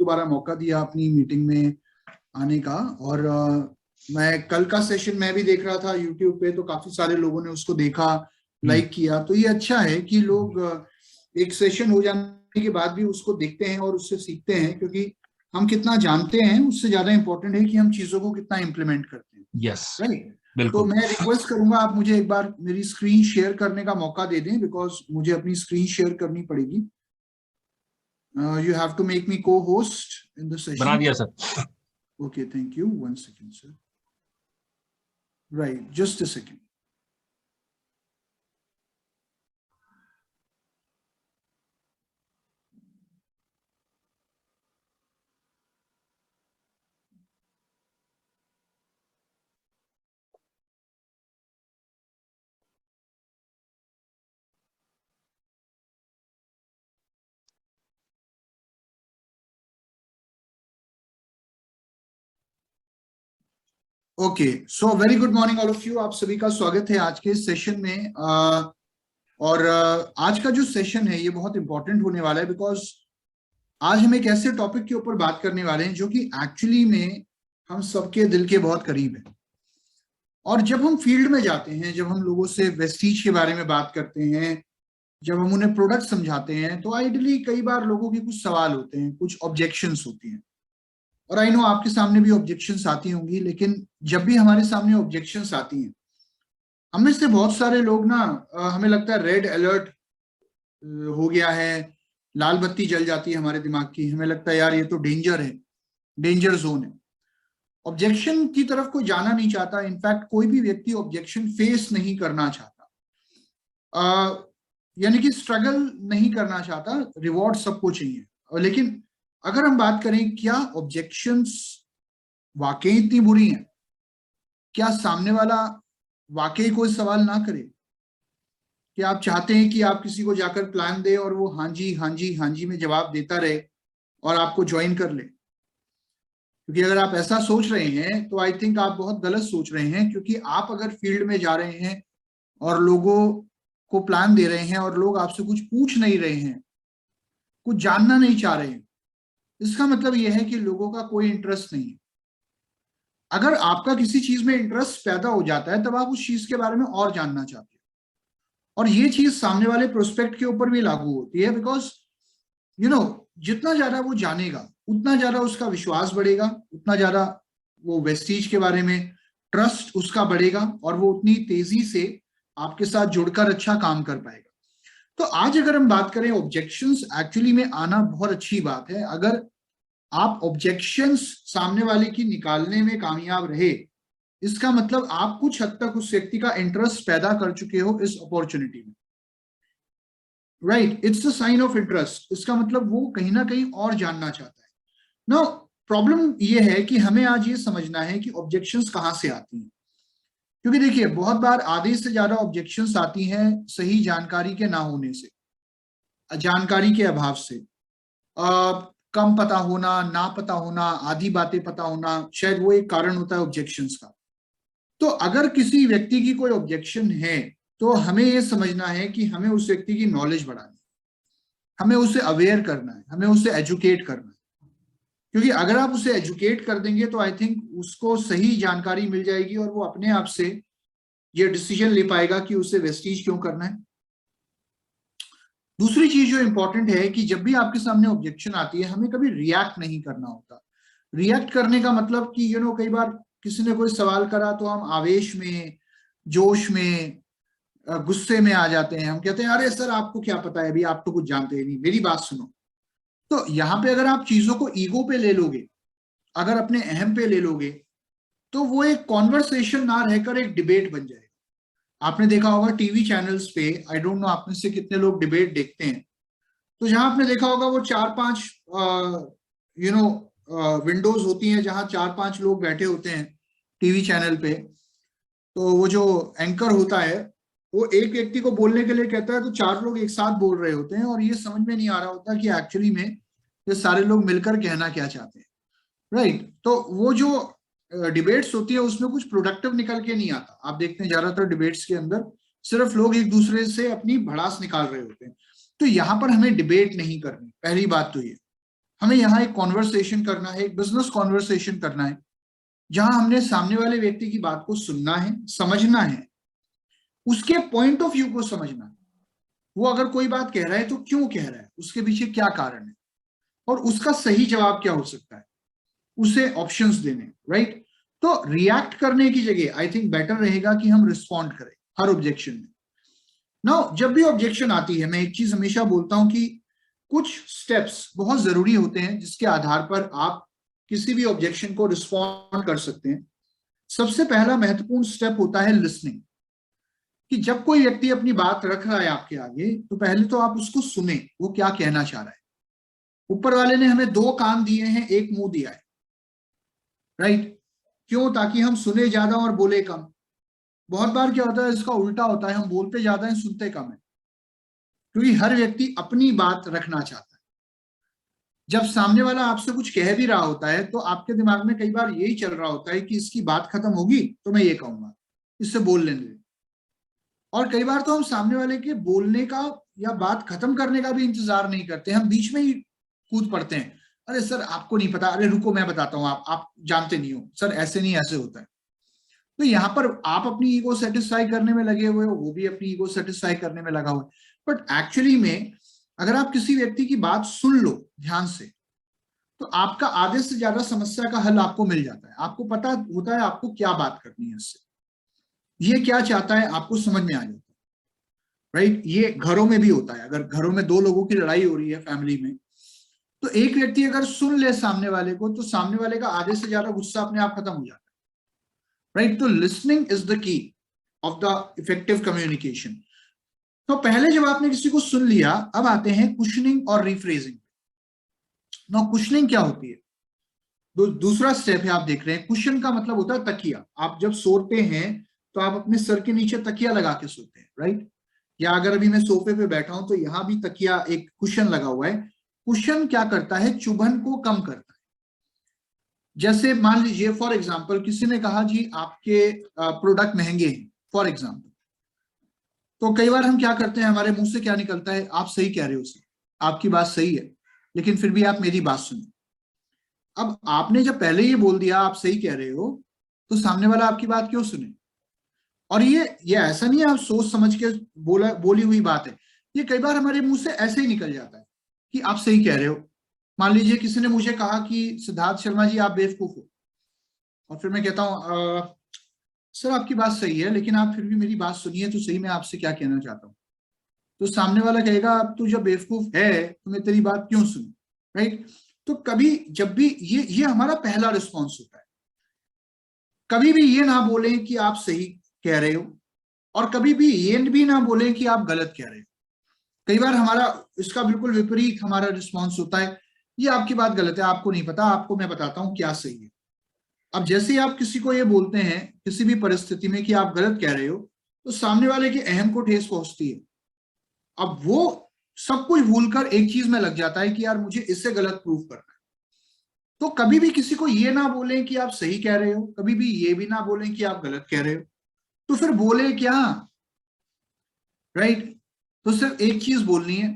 दोबारा मौका दिया अपनी मीटिंग में आने का। और मैं कल का सेशन मैं भी देख रहा था यूट्यूब पे, तो काफी सारे लोगों ने उसको देखा, लाइक किया। तो ये अच्छा है कि लोग एक सेशन हो जाने के बाद भी उसको देखते हैं और उससे सीखते हैं, क्योंकि हम कितना जानते हैं उससे ज्यादा इंपॉर्टेंट है कि हम चीजों को कितना इम्प्लीमेंट करते हैं। Yes, right. तो बिल्कुल। मैं रिक्वेस्ट करूंगा आप मुझे एक बार मेरी स्क्रीन शेयर करने का मौका दे दें, बिकॉज मुझे अपनी स्क्रीन शेयर करनी पड़ेगी। You have to make me को होस्ट इन द सेशन। बना दिया sir. Okay, thank you. 1 second sir. Right, just a second. Okay, so very good morning all of you. आप सभी का स्वागत है आज के इस सेशन में। और आज का जो सेशन है ये बहुत इंपॉर्टेंट होने वाला है, बिकॉज आज हम एक ऐसे टॉपिक के ऊपर बात करने वाले हैं जो कि एक्चुअली में हम सबके दिल के बहुत करीब है। और जब हम फील्ड में जाते हैं, जब हम लोगों से वेस्टीज के बारे में बात करते हैं, जब हम उन्हें प्रोडक्ट समझाते हैं, तो आइडियली कई बार लोगों के कुछ सवाल होते हैं, कुछ ऑब्जेक्शंस होती हैं। और आई नो आपके सामने भी ऑब्जेक्शंस आती होंगी, लेकिन जब भी हमारे सामने ऑब्जेक्शंस आती हैं, हमें से बहुत सारे लोग ना हमें लगता है रेड अलर्ट हो गया है, लाल बत्ती जल जाती है हमारे दिमाग की। हमें लगता है यार ये तो डेंजर है, डेंजर जोन है। ऑब्जेक्शन की तरफ कोई जाना नहीं चाहता। इनफैक्ट कोई भी व्यक्ति ऑब्जेक्शन फेस नहीं करना चाहता, यानी कि स्ट्रगल नहीं करना चाहता। रिवॉर्ड सबको चाहिए। लेकिन अगर हम बात करें, क्या ऑब्जेक्शंस वाकई इतनी बुरी हैं? क्या सामने वाला वाकई कोई सवाल ना करे? कि आप चाहते हैं कि आप किसी को जाकर प्लान दे और वो हाँ जी हाँ जी हाँ जी में जवाब देता रहे और आपको ज्वाइन कर ले? क्योंकि अगर आप ऐसा सोच रहे हैं तो आई थिंक आप बहुत गलत सोच रहे हैं। क्योंकि आप अगर फील्ड में जा रहे हैं और लोगों को प्लान दे रहे हैं और लोग आपसे कुछ पूछ नहीं रहे हैं, कुछ जानना नहीं चाह रहे हैं, इसका मतलब यह है कि लोगों का कोई इंटरेस्ट नहीं है। अगर आपका किसी चीज में इंटरेस्ट पैदा हो जाता है, तब आप उस चीज के बारे में और जानना चाहते हैं। और ये चीज सामने वाले प्रोस्पेक्ट के ऊपर भी लागू होती है, बिकॉज जितना ज्यादा वो जानेगा उतना ज्यादा उसका विश्वास बढ़ेगा, उतना ज्यादा वो वेस्टीज के बारे में ट्रस्ट उसका बढ़ेगा, और वो उतनी तेजी से आपके साथ जुड़कर अच्छा काम कर पाएगा। तो आज अगर हम बात करें, ऑब्जेक्शंस एक्चुअली में आना बहुत अच्छी बात है। अगर आप ऑब्जेक्शंस सामने वाले की निकालने में कामयाब रहे, इसका मतलब आप कुछ हद तक उस व्यक्ति का इंटरेस्ट पैदा कर चुके हो इस अपॉर्चुनिटी में। Right, it's a sign of interest. इसका मतलब वो कहीं ना कहीं और जानना चाहता है। नाउ प्रॉब्लम ये है कि हमें आज ये समझना है कि ऑब्जेक्शंस कहाँ से आती हैं। क्योंकि देखिए, बहुत बार आधे से ज्यादा ऑब्जेक्शंस आती हैं सही जानकारी के ना होने से, जानकारी के अभाव से, कम पता होना, ना पता होना, आधी बातें पता होना, शायद वो एक कारण होता है ऑब्जेक्शंस का। तो अगर किसी व्यक्ति की कोई ऑब्जेक्शन है, तो हमें ये समझना है कि हमें उस व्यक्ति की नॉलेज बढ़ानी है, हमें उसे अवेयर करना है, हमें उसे एजुकेट करना है। क्योंकि अगर आप उसे एजुकेट कर देंगे तो आई थिंक उसको सही जानकारी मिल जाएगी और वो अपने आप से ये डिसीजन ले पाएगा कि उसे वेस्टीज क्यों करना है। दूसरी चीज जो इंपॉर्टेंट है कि जब भी आपके सामने ऑब्जेक्शन आती है, हमें कभी रिएक्ट नहीं करना होता। रिएक्ट करने का मतलब कि कई बार किसी ने कोई सवाल करा तो हम आवेश में, जोश में, गुस्से में आ जाते हैं। हम कहते हैं अरे सर आपको क्या पता है, अभी आप तो कुछ जानते ही नहीं, मेरी बात सुनो। तो यहाँ पे अगर आप चीजों को ईगो पे ले लोगे, अगर अपने अहम पे ले लोगे, तो वो एक कॉन्वर्सेशन ना रहकर एक डिबेट बन जाएगा। आपने देखा होगा टीवी चैनल्स पे, आई डोंट नो आप में से कितने लोग डिबेट देखते हैं, तो जहां आपने देखा होगा वो 4-5 विंडोज होती हैं जहां 4-5 लोग बैठे होते हैं टीवी चैनल पे। तो वो जो एंकर होता है वो एक व्यक्ति को बोलने के लिए कहता है, तो 4 लोग एक साथ बोल रहे होते हैं और ये समझ में नहीं आ रहा होता कि एक्चुअली में ये सारे लोग मिलकर कहना क्या चाहते हैं। राइट। तो वो जो डिबेट्स होती है उसमें कुछ प्रोडक्टिव निकल के नहीं आता। आप देखते हैं ज्यादातर डिबेट्स के अंदर सिर्फ लोग एक दूसरे से अपनी भड़ास निकाल रहे होते हैं। तो यहाँ पर हमें डिबेट नहीं करनी, पहली बात तो ये। हमें यहाँ एक कॉन्वर्सेशन करना है, एक बिजनेस कॉन्वर्सेशन करना है, जहां हमने सामने वाले व्यक्ति की बात को सुनना है, समझना है, उसके पॉइंट ऑफ व्यू को समझना है। वो अगर कोई बात कह रहा है तो क्यों कह रहा है, उसके पीछे क्या कारण है, और उसका सही जवाब क्या हो सकता है, उसे ऑप्शंस देने, राइट। तो रिएक्ट करने की जगह आई थिंक बेटर रहेगा कि हम रिस्पॉन्ड करें हर ऑब्जेक्शन में। नाउ जब भी ऑब्जेक्शन आती है, मैं एक चीज हमेशा बोलता हूं कि कुछ स्टेप्स बहुत जरूरी होते हैं जिसके आधार पर आप किसी भी ऑब्जेक्शन को रिस्पॉन्ड कर सकते हैं। सबसे पहला महत्वपूर्ण स्टेप होता है लिसनिंग, कि जब कोई व्यक्ति अपनी बात रख रहा है आपके आगे, तो पहले तो आप उसको सुने, वो क्या कहना चाह रहा है। ऊपर वाले ने हमें 2 कान दिए हैं, 1 मुंह दिया है, राइट। क्यों? ताकि हम सुने ज्यादा और बोले कम। बहुत बार क्या होता है, इसका उल्टा होता है, हम बोलते ज्यादा हैं, सुनते कम है, क्योंकि हर व्यक्ति अपनी बात रखना चाहता है। जब सामने वाला आपसे कुछ कह भी रहा होता है तो आपके दिमाग में कई बार यही चल रहा होता है कि इसकी बात खत्म होगी तो मैं ये कहूंगा, इससे बोल लेने दे। और कई बार तो हम सामने वाले के बोलने का या बात खत्म करने का भी इंतजार नहीं करते, हम बीच में ही कूद पड़ते हैं। अरे सर आपको नहीं पता, अरे रुको मैं बताता हूँ, आप जानते नहीं हो सर, ऐसे नहीं ऐसे होता है। तो यहाँ पर आप अपनी ईगो सेटिस्फाई करने में लगे हुए हो, वो भी अपनी ईगो सेटिस्फाई करने में लगा हुआ है। बट एक्चुअली में अगर आप किसी व्यक्ति की बात सुन लो ध्यान से, तो आपका आधे से ज्यादा समस्या का हल आपको मिल जाता है। आपको पता होता है आपको क्या बात करनी है इससे, ये क्या चाहता है आपको समझ में आ जाता है, राइट। ये घरों में भी होता है, अगर घरों में 2 लोगों की लड़ाई हो रही है फैमिली में, तो एक व्यक्ति अगर सुन ले सामने वाले को, तो सामने वाले का आधे से ज्यादा गुस्सा अपने आप खत्म हो जाता है, राइट। तो listening is the key of the effective communication. तो पहले जब आपने किसी को सुन लिया, अब आते हैं कुशनिंग और रिफ्रेजिंग। ना कुशनिंग क्या होती है, दूसरा स्टेप है, आप देख रहे हैं कुशन का मतलब होता है तकिया। आप जब सोते हैं तो आप अपने सर के नीचे तकिया लगा के सोते हैं, राइट। या अगर अभी मैं सोफे पे बैठा हूं तो यहां भी तकिया, एक कुशन लगा हुआ है। कुशन क्या करता है, चुभन को कम करता है। जैसे मान लीजिए फॉर एग्जाम्पल किसी ने कहा जी आपके प्रोडक्ट महंगे हैं, फॉर एग्जाम्पल। तो कई बार हम क्या करते हैं, हमारे मुंह से क्या निकलता है, आप सही कह रहे हो सर, आपकी बात सही है, लेकिन फिर भी आप मेरी बात सुनिए। अब आपने जब पहले ये बोल दिया आप सही कह रहे हो, तो सामने वाला आपकी बात क्यों सुने। और ये ऐसा नहीं है आप सोच समझ के बोली हुई बात है, ये कई बार हमारे मुंह से ऐसे ही निकल जाता है कि आप सही कह रहे हो। मान लीजिए किसी ने मुझे कहा कि सिद्धार्थ शर्मा जी आप बेवकूफ हो, और फिर मैं कहता हूँ सर आपकी बात सही है, लेकिन आप फिर भी मेरी बात सुनिए तो सही, मैं आपसे क्या कहना चाहता हूँ। तो सामने वाला कहेगा अब तू जब बेवकूफ है तो मैं तेरी बात क्यों सुनूं, राइट। तो कभी जब भी ये हमारा पहला रिस्पॉन्स होता है। कभी भी ये ना बोले कि आप सही कह रहे हो, और कभी भी ये भी ना बोले कि आप गलत कह रहे हो। कई बार हमारा इसका बिल्कुल विपरीत हमारा रिस्पॉन्स होता है, ये आपकी बात गलत है, आपको नहीं पता, आपको मैं बताता हूं क्या सही है। अब जैसे ही आप किसी को ये बोलते हैं किसी भी परिस्थिति में कि आप गलत कह रहे हो, तो सामने वाले के अहम को ठेस पहुंचती है। अब वो सब कुछ भूलकर एक चीज में लग जाता है कि यार मुझे इससे गलत प्रूफ करना है। तो कभी भी किसी को ये ना बोलें कि आप सही कह रहे हो, कभी भी ये भी ना बोलें कि आप गलत कह रहे हो, तो फिर बोले क्या, राइट। तो सिर्फ एक चीज बोलनी है,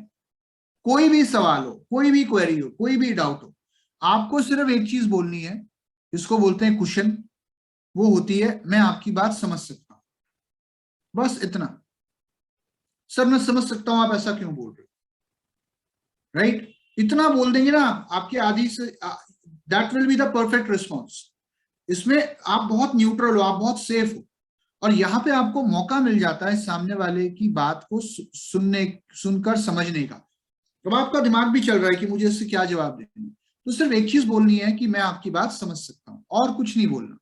कोई भी सवाल हो, कोई भी क्वेरी हो, कोई भी डाउट हो, आपको सिर्फ एक चीज बोलनी है, इसको बोलते हैं कुशन। वो होती है मैं आपकी बात समझ सकता हूं, बस इतना। सर मैं समझ सकता हूं आप ऐसा क्यों बोल रहे हो, राइट। इतना बोल देंगे ना आपकी आदि से, that will be the perfect response. इसमें आप बहुत न्यूट्रल हो, आप बहुत सेफ हो, और यहाँ पे आपको मौका मिल जाता है सामने वाले की बात को सुनकर समझने का। अब आपका दिमाग भी चल रहा है कि मुझे इससे क्या जवाब देना, तो सिर्फ एक चीज बोलनी है कि मैं आपकी बात समझ सकता हूं, और कुछ नहीं बोलना।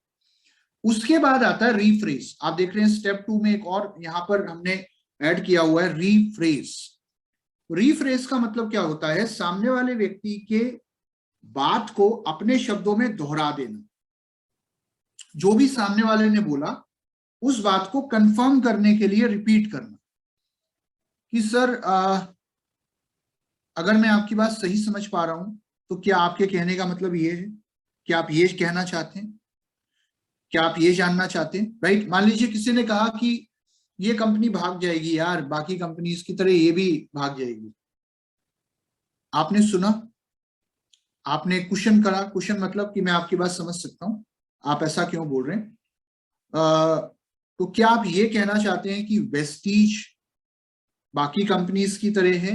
उसके बाद आता है रीफ्रेज। आप देख रहे हैं स्टेप 2 में एक और यहां पर हमने ऐड किया हुआ है, रीफ्रेज। रीफ्रेज का मतलब क्या होता है, सामने वाले व्यक्ति के बात को अपने शब्दों में दोहरा देना। जो भी सामने वाले ने बोला उस बात को कंफर्म करने के लिए रिपीट करना कि सर अगर मैं आपकी बात सही समझ पा रहा हूं तो क्या आपके कहने का मतलब ये है, क्या आप ये कहना चाहते हैं, क्या आप ये जानना चाहते हैं, राइट। मान लीजिए किसी ने कहा कि ये कंपनी भाग जाएगी यार, बाकी कंपनीज की तरह ये भी भाग जाएगी। आपने सुना, आपने क्वेश्चन करा, क्वेश्चन मतलब कि मैं आपकी बात समझ सकता हूं, आप ऐसा क्यों बोल रहे हैं। तो क्या आप ये कहना चाहते हैं कि वेस्टीज बाकी कंपनीज की तरह है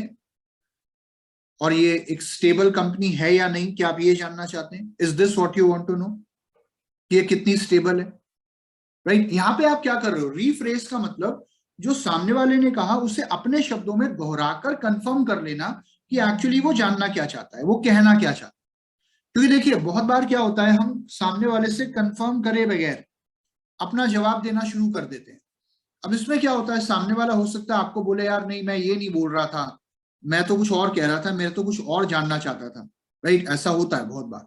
और ये एक स्टेबल कंपनी है या नहीं, क्या आप ये जानना चाहते हैं? Is this what you want to know, ये कितनी स्टेबल है? राइट, यहां पे आप क्या कर रहे हो, रीफ्रेस का मतलब जो सामने वाले ने कहा उसे अपने शब्दों में दोहराकर कंफर्म कर लेना कि एक्चुअली वो जानना क्या चाहता है, वो कहना क्या चाहता है। क्योंकि देखिए बहुत बार क्या होता है, हम सामने वाले से कंफर्म करे बगैर अपना जवाब देना शुरू कर देते हैं। अब इसमें क्या होता है, सामने वाला हो सकता है आपको बोले यार नहीं मैं ये नहीं बोल रहा था, मैं तो कुछ और कह रहा था, मैं तो कुछ और जानना चाहता था। राइट, ऐसा होता है बहुत बार।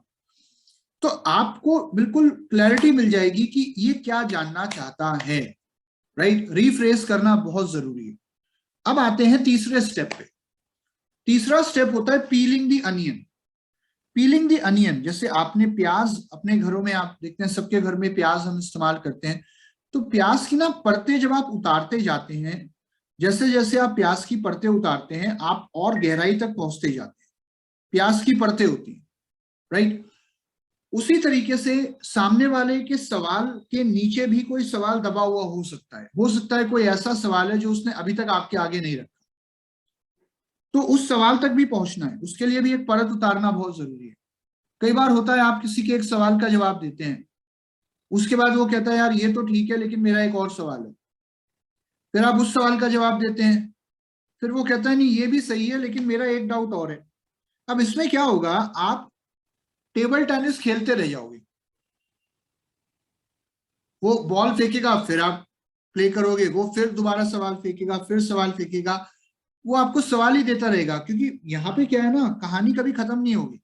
तो आपको बिल्कुल क्लैरिटी मिल जाएगी कि ये क्या जानना चाहता है। राइट, रीफ्रेस करना बहुत जरूरी है। अब आते हैं तीसरे स्टेप पे। तीसरा स्टेप होता है piling the onion. Piling the onion, जैसे आपने प्याज अपने घरों में, आप देखते हैं सबके घर में प्याज हम इस्तेमाल करते हैं, तो प्याज की ना परतें जब आप उतारते जाते हैं, जैसे जैसे आप प्याज की परतें उतारते हैं आप और गहराई तक पहुंचते जाते हैं, प्याज की परतें होती हैं। राइट, उसी तरीके से सामने वाले के सवाल के नीचे भी कोई सवाल दबा हुआ हो सकता है कोई ऐसा सवाल है जो उसने अभी तक आपके आगे नहीं रखा, तो उस सवाल तक भी पहुंचना है, उसके लिए भी एक परत उतारना बहुत जरूरी है। कई बार होता है आप किसी के एक सवाल का जवाब देते हैं, उसके बाद वो कहता है यार ये तो ठीक है लेकिन मेरा एक और सवाल है, फिर आप उस सवाल का जवाब देते हैं, फिर वो कहता है नहीं ये भी सही है लेकिन मेरा एक डाउट और है। अब इसमें क्या होगा, आप टेबल टेनिस खेलते रह जाओगे, वो बॉल फेंकेगा फिर आप प्ले करोगे, वो फिर दोबारा सवाल फेंकेगा फिर सवाल फेंकेगा, वो आपको सवाल ही देता रहेगा, क्योंकि यहाँ पे क्या है ना, कहानी कभी खत्म नहीं होगी।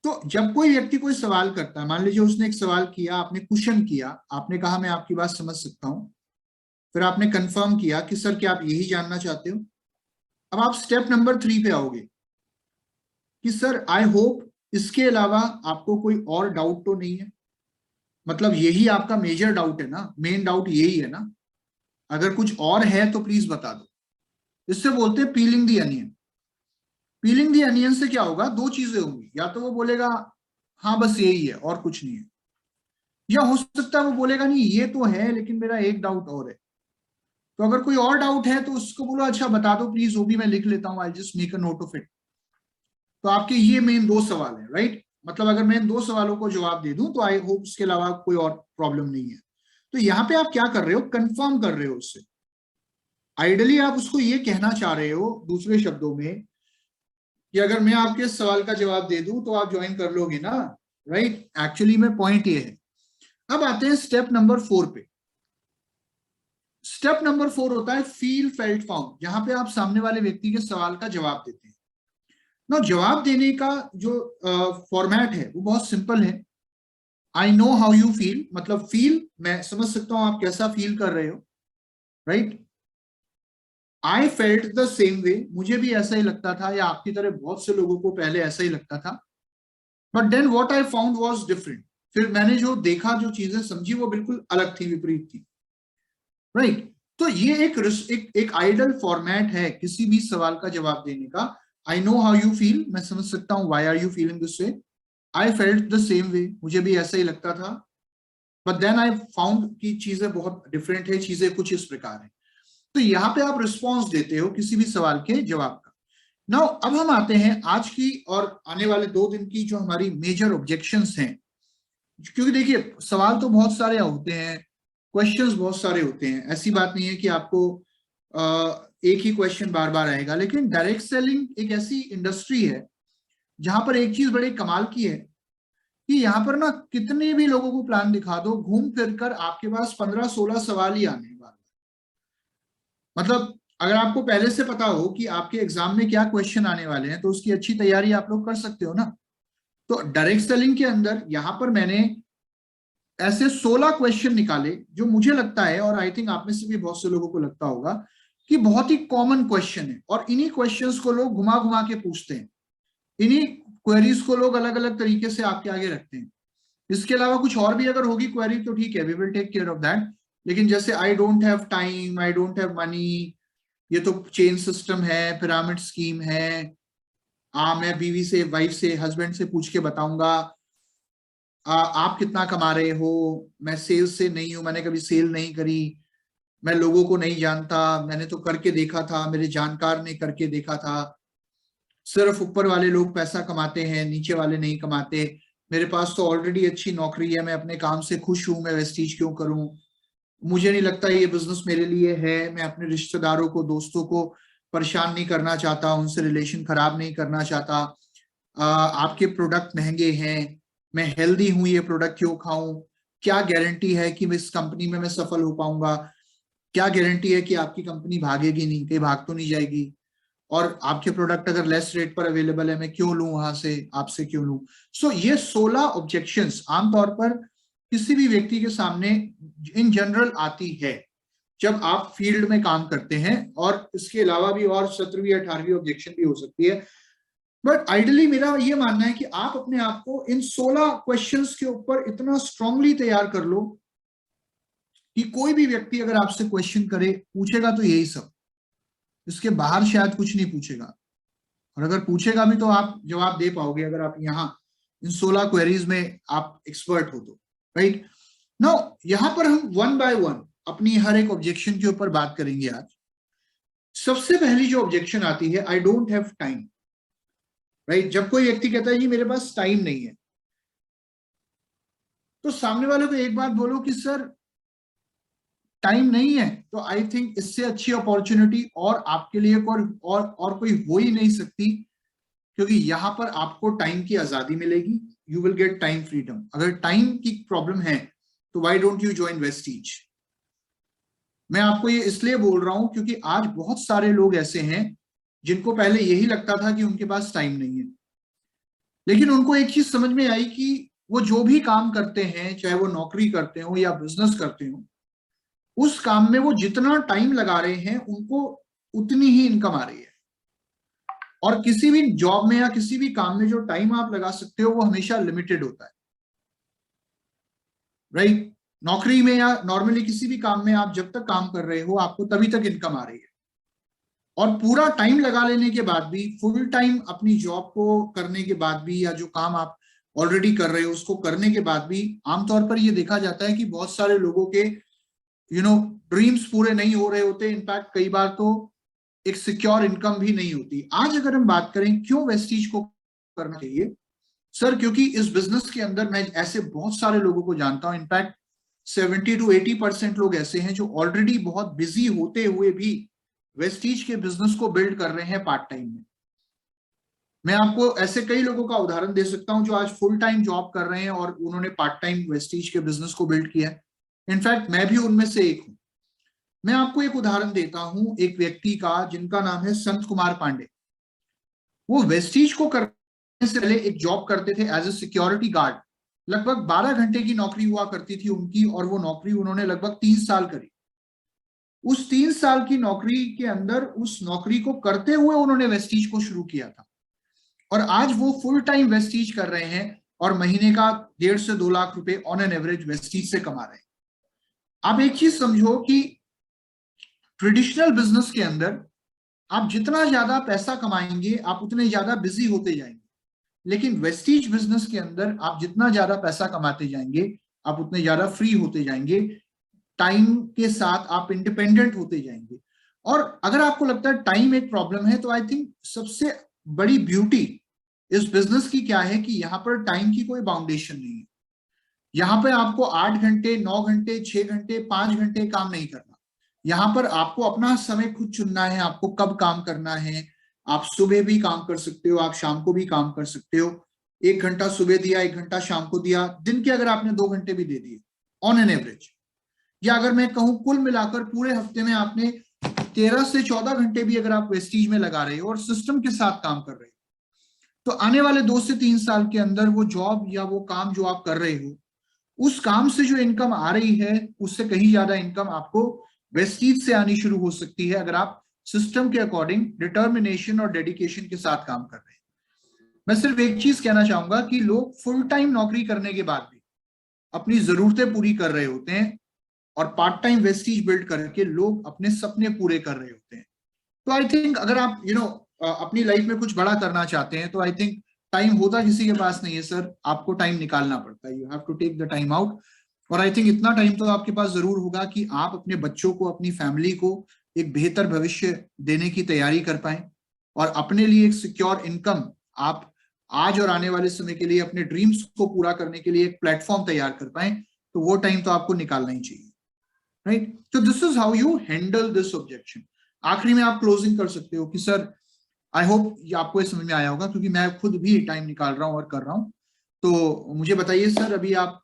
तो जब कोई व्यक्ति कोई सवाल करता है, मान लीजिए उसने एक सवाल किया, आपने क्वेश्चन किया, आपने कहा मैं आपकी बात समझ सकता हूं, फिर आपने कंफर्म किया कि सर क्या आप यही जानना चाहते हो। अब आप स्टेप नंबर 3 पे आओगे कि सर आई होप इसके अलावा आपको कोई और डाउट तो नहीं है, मतलब यही आपका मेजर डाउट है ना, मेन डाउट यही है ना, अगर कुछ और है तो प्लीज बता दो। इससे बोलते हैं पीलिंग दी अनियन। पीलिंग दी अनियन से क्या होगा, दो चीजें होंगी, या तो वो बोलेगा हाँ बस यही है और कुछ नहीं है, या हो सकता है वो बोलेगा नहीं ये तो है लेकिन मेरा एक डाउट और है। तो अगर कोई और डाउट है तो उसको बोलो अच्छा बता दो प्लीज, वो भी मैं लिख लेता हूँ, I just make a note of it. तो आपके ये मेन दो सवाल है, राइट, मतलब अगर मैं इन दो सवालों को जवाब दे दूं तो आई होप उसके अलावा कोई और प्रॉब्लम नहीं है। तो यहाँ पे आप क्या कर रहे हो, कंफर्म कर रहे हो उससे। आइडियली आप उसको ये कहना चाह रहे हो दूसरे शब्दों में कि अगर मैं आपके सवाल का जवाब दे दूं तो आप ज्वाइन कर लोगे ना। राइट, एक्चुअली में पॉइंट ये है। अब आते हैं स्टेप नंबर 4 पे। स्टेप नंबर 4 होता है फील फेल्ट फाउंड, जहां पे आप सामने वाले व्यक्ति के सवाल का जवाब देते हैं ना। जवाब देने का जो फॉर्मेट है वो बहुत सिंपल है। आई नो हाउ यू फील, मतलब फील मैं समझ सकता हूं आप कैसा फील कर रहे हो। Right, I felt the same way, मुझे भी ऐसा ही लगता था, या आपकी तरह बहुत से लोगों को पहले ऐसा ही लगता था, but then what I found was different, फिर मैंने जो देखा, जो चीजें समझी वो बिल्कुल अलग थी, विपरीत थी। राइट, तो ये एक आइडल फॉर्मेट है किसी भी सवाल का जवाब देने का। I know how you feel, मैं समझ सकता हूँ, why are you feeling this way, I felt the same way, मुझे भी ऐसा ही लगता था, बट देन आई फाउंड कि चीजें बहुत डिफरेंट है, चीजें कुछ इस प्रकार है। तो यहाँ पे आप रिस्पॉन्स देते हो किसी भी सवाल के जवाब का। नाउ अब हम आते हैं आज की और आने वाले 2 दिन की जो हमारी मेजर ऑब्जेक्शंस हैं, क्योंकि देखिए सवाल तो बहुत सारे होते हैं, क्वेश्चंस बहुत सारे होते हैं, ऐसी बात नहीं है कि आपको एक ही क्वेश्चन बार बार आएगा, लेकिन डायरेक्ट सेलिंग एक ऐसी इंडस्ट्री है जहां पर एक चीज बड़ी कमाल की है कि यहाँ पर ना कितने भी लोगों को प्लान दिखा दो, घूम फिर कर आपके पास 15-16 सवाल ही आने वाले। मतलब अगर आपको पहले से पता हो कि आपके एग्जाम में क्या क्वेश्चन आने वाले हैं तो उसकी अच्छी तैयारी आप लोग कर सकते हो ना। तो डायरेक्ट सेलिंग के अंदर यहाँ पर मैंने ऐसे 16 क्वेश्चन निकाले जो मुझे लगता है, और आई थिंक आप में से भी बहुत से लोगों को लगता होगा कि बहुत ही कॉमन क्वेश्चन है, और इन्हीं क्वेश्चंस को लोग घुमा घुमा के पूछते हैं, इन्हीं क्वेरीज को लोग अलग अलग तरीके से आपके आगे रखते हैं। इसके अलावा कुछ और भी अगर होगी क्वेरी तो ठीक है, we will take care of that. लेकिन जैसे I don't have time, I don't have money, ये तो चेन सिस्टम है, पिरामिड स्कीम है, मैं बीवी से, वाइफ से, हस्बैंड से पूछ के बताऊंगा आप कितना कमा रहे हो, मैं सेल्स से नहीं हूं, मैंने कभी सेल नहीं करी, मैं लोगों को नहीं जानता, मैंने तो करके देखा था, मेरे जानकार ने करके देखा था, सिर्फ ऊपर वाले लोग पैसा कमाते हैं, नीचे वाले नहीं कमाते, मेरे पास तो ऑलरेडी अच्छी नौकरी है, मैं अपने काम से खुश हूं, मैं वेस्टीज क्यों करूं, मुझे नहीं लगता ये बिजनेस मेरे लिए है, मैं अपने रिश्तेदारों को, दोस्तों को परेशान नहीं करना चाहता, उनसे रिलेशन खराब नहीं करना चाहता, आपके प्रोडक्ट महंगे हैं, मैं हेल्दी हूं, ये प्रोडक्ट क्यों खाऊं, क्या गारंटी है कि मैं इस कंपनी में मैं सफल हो पाऊंगा, क्या गारंटी है कि आपकी कंपनी भागेगी नहीं, कहीं भाग तो नहीं जाएगी, और आपके प्रोडक्ट अगर लेस रेट पर अवेलेबल है मैं क्यों लूं वहां से, आपसे क्यों लूं। सो ये 16 ऑब्जेक्शंस आमतौर पर किसी भी व्यक्ति के सामने इन जनरल आती है जब आप फील्ड में काम करते हैं, और इसके अलावा भी और 17वीं 18वीं ऑब्जेक्शन भी हो सकती है। बट आइडियली मेरा ये मानना है कि आप अपने आप को इन 16 क्वेश्चंस के ऊपर इतना स्ट्रांगली तैयार कर लो कि कोई भी व्यक्ति अगर आपसे क्वेश्चन करे, पूछेगा तो यही सब, इसके बाहर शायद कुछ नहीं पूछेगा, और अगर पूछेगा भी तो आप जवाब दे पाओगे अगर आप यहाँ इन 16 क्वेरीज में आप एक्सपर्ट हो तो, राइट। नाउ यहां पर हम वन बाय वन अपनी हर एक ऑब्जेक्शन के ऊपर बात करेंगे आज। सबसे पहली जो ऑब्जेक्शन आती है, आई डोंट हैव टाइम, राइट। जब कोई व्यक्ति कहता है जी मेरे पास टाइम नहीं है, तो सामने वाले को एक बात बोलो कि सर टाइम नहीं है, तो आई थिंक इससे अच्छी अपॉर्चुनिटी और आपके लिए और कोई हो ही नहीं सकती, क्योंकि यहां पर आपको टाइम की आजादी मिलेगी, you will get time freedom. अगर टाइम की प्रॉब्लम है तो why don't you join Vestige. मैं आपको ये इसलिए बोल रहा हूं क्योंकि आज बहुत सारे लोग ऐसे हैं जिनको पहले यही लगता था कि उनके पास टाइम नहीं है, लेकिन उनको एक चीज समझ में आई कि वो जो भी काम करते हैं, चाहे वो नौकरी करते हो या बिजनेस करते हो, उस काम में वो जितना टाइम लगा रहे हैं उनको उतनी ही इनकम आ रही है। और किसी भी जॉब में या किसी भी काम में जो टाइम आप लगा सकते हो वो हमेशा लिमिटेड होता है, राइट। नौकरी में या नॉर्मली किसी भी काम में आप जब तक काम कर रहे हो आपको तभी तक इनकम आ रही है, और पूरा टाइम लगा लेने के बाद भी, फुल टाइम अपनी जॉब को करने के बाद भी, या जो काम आप ऑलरेडी कर रहे हो उसको करने के बाद भी, आमतौर पर ये देखा जाता है कि बहुत सारे लोगों के ड्रीम्स पूरे नहीं हो रहे होते, इनफैक्ट कई बार तो एक सिक्योर इनकम भी नहीं होती। आज अगर हम बात करें क्यों वेस्टीज को करना चाहिए, सर क्योंकि इस बिजनेस के अंदर मैं ऐसे बहुत सारे लोगों को जानता हूं, इनफैक्ट 70 to 80% लोग ऐसे हैं जो ऑलरेडी बहुत बिजी होते हुए भी वेस्टीज के बिजनेस को बिल्ड कर रहे हैं पार्ट टाइम में। मैं आपको ऐसे कई लोगों का उदाहरण दे सकता हूं जो आज फुल टाइम जॉब कर रहे हैं और उन्होंने पार्ट टाइम वेस्टीज के बिजनेस को बिल्ड किया है। इनफैक्ट मैं भी उनमें से एक हूं। मैं आपको एक उदाहरण देता हूं एक व्यक्ति का जिनका नाम है संत कुमार पांडे। वो वेस्टीज को करने से पहले एक जॉब करते थे एज ए सिक्योरिटी गार्ड। लगभग 12 घंटे की नौकरी हुआ करती थी उनकी, और वो नौकरी उन्होंने लगभग 3 साल करी। उस 3 साल की नौकरी के अंदर उस नौकरी को करते हुए उन्होंने वेस्टीज को शुरू किया था, और आज वो फुल टाइम वेस्टीज कर रहे हैं और महीने का 1.5 से 2 लाख रुपए ऑन एन एवरेज वेस्टीज से कमा रहे हैं। आप एक चीज समझो कि ट्रेडिशनल बिजनेस के अंदर आप जितना ज्यादा पैसा कमाएंगे आप उतने ज्यादा बिजी होते जाएंगे, लेकिन वेस्टीज बिजनेस के अंदर आप जितना ज्यादा पैसा कमाते जाएंगे आप उतने ज्यादा फ्री होते जाएंगे, टाइम के साथ आप इंडिपेंडेंट होते जाएंगे। और अगर आपको लगता है टाइम एक प्रॉब्लम है, तो आई थिंक सबसे बड़ी ब्यूटी इस बिजनेस की क्या है कि यहाँ पर टाइम की कोई बाउंडेशन नहीं है। यहाँ पे आपको 8 घंटे, 9 घंटे, 6 घंटे, 5 घंटे काम नहीं करना। यहाँ पर आपको अपना समय खुद चुनना है, आपको कब काम करना है। आप सुबह भी काम कर सकते हो, आप शाम को भी काम कर सकते हो। 1 घंटा सुबह दिया, 1 घंटा शाम को दिया, दिन के अगर आपने 2 घंटे भी दे दिए ऑन एन एवरेज, या अगर मैं कहूं कुल मिलाकर पूरे हफ्ते में आपने 13 से 14 घंटे भी अगर आप वेस्टीज में लगा रहे हो और सिस्टम के साथ काम कर रहे हो, तो आने वाले 2 से 3 साल के अंदर वो जॉब या वो काम जो आप कर रहे हो, उस काम से जो इनकम आ रही है उससे कहीं ज्यादा इनकम आपको वेस्टीज से आनी शुरू हो सकती है, अगर आप सिस्टम के अकॉर्डिंग डिटर्मिनेशन और डेडिकेशन के साथ काम कर रहे हैं। मैं सिर्फ एक चीज कहना चाहूंगा कि लोग फुल टाइम नौकरी करने के बाद भी अपनी जरूरतें पूरी कर रहे होते हैं, और पार्ट टाइम वेस्टीज बिल्ड करके लोग अपने सपने पूरे कर रहे होते हैं। तो आई थिंक अगर आप अपनी लाइफ में कुछ बड़ा करना चाहते हैं, तो आई थिंक टाइम होता किसी के पास नहीं है सर, आपको टाइम निकालना पड़ता है, you have to take the time out. और आई थिंक इतना टाइम तो आपके पास जरूर होगा कि आप अपने बच्चों को, अपनी फैमिली को एक बेहतर भविष्य देने की तैयारी कर पाए, और अपने लिए एक सिक्योर इनकम आप आज और आने वाले समय के लिए अपने ड्रीम्स को पूरा करने के लिए एक प्लेटफॉर्म तैयार कर पाए, तो वो टाइम तो आपको निकालना ही चाहिए, राइट। तो this is how you handle this objection. आखिरी में आप क्लोजिंग कर सकते हो कि सर आई होप ये आपको ये समझ में आया होगा, क्योंकि मैं खुद भी टाइम निकाल रहा हूँ और कर रहा हूँ। तो मुझे बताइए सर, अभी आप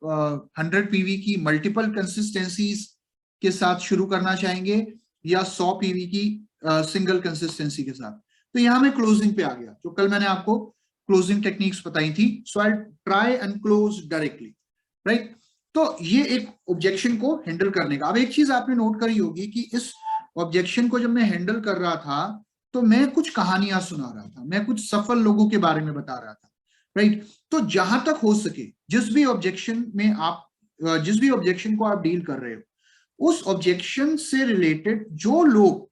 100 PV की मल्टीपल कंसिस्टेंसीज के साथ शुरू करना चाहेंगे या 100 PV की सिंगल कंसिस्टेंसी के साथ? तो यहाँ मैं क्लोजिंग पे आ गया, जो कल मैंने आपको क्लोजिंग टेक्निक्स बताई थी। So I try and close directly, right. तो ये एक ऑब्जेक्शन को हैंडल करने का। अब एक चीज आपने नोट करी होगी कि इस ऑब्जेक्शन को जब मैं हैंडल कर रहा था तो मैं कुछ कहानियां सुना रहा था, मैं कुछ सफल लोगों के बारे में बता रहा था, राइट। तो जहां तक हो सके जिस भी ऑब्जेक्शन को आप डील कर रहे हो, उस ऑब्जेक्शन से रिलेटेड जो लोग,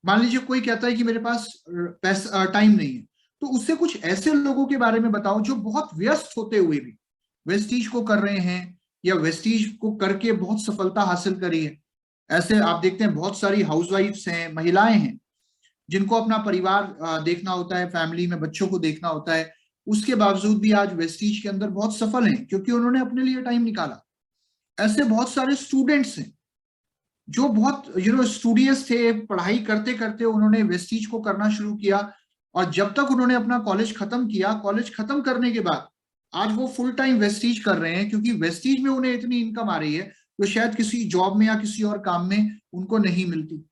मान लीजिए कोई कहता है कि मेरे पास पैसा टाइम नहीं है, तो उससे कुछ ऐसे लोगों के बारे में बताओ जो बहुत व्यस्त होते हुए भी वेस्टीज को कर रहे हैं या वेस्टीज को करके बहुत सफलता हासिल करी है। ऐसे आप देखते हैं बहुत सारी हाउसवाइफ्स हैं, महिलाएं हैं, जिनको अपना परिवार देखना होता है, फैमिली में बच्चों को देखना होता है, उसके बावजूद भी आज वेस्टीज के अंदर बहुत सफल हैं क्योंकि उन्होंने अपने लिए टाइम निकाला। ऐसे बहुत सारे स्टूडेंट्स हैं जो बहुत स्टूडियस थे, पढ़ाई करते करते उन्होंने वेस्टीज को करना शुरू किया, और जब तक उन्होंने अपना कॉलेज खत्म किया, कॉलेज खत्म करने के बाद आज वो फुल टाइम वेस्टीज कर रहे हैं, क्योंकि वेस्टीज में उन्हें इतनी इनकम आ रही है जो शायद किसी जॉब में या किसी और काम में उनको नहीं मिलती।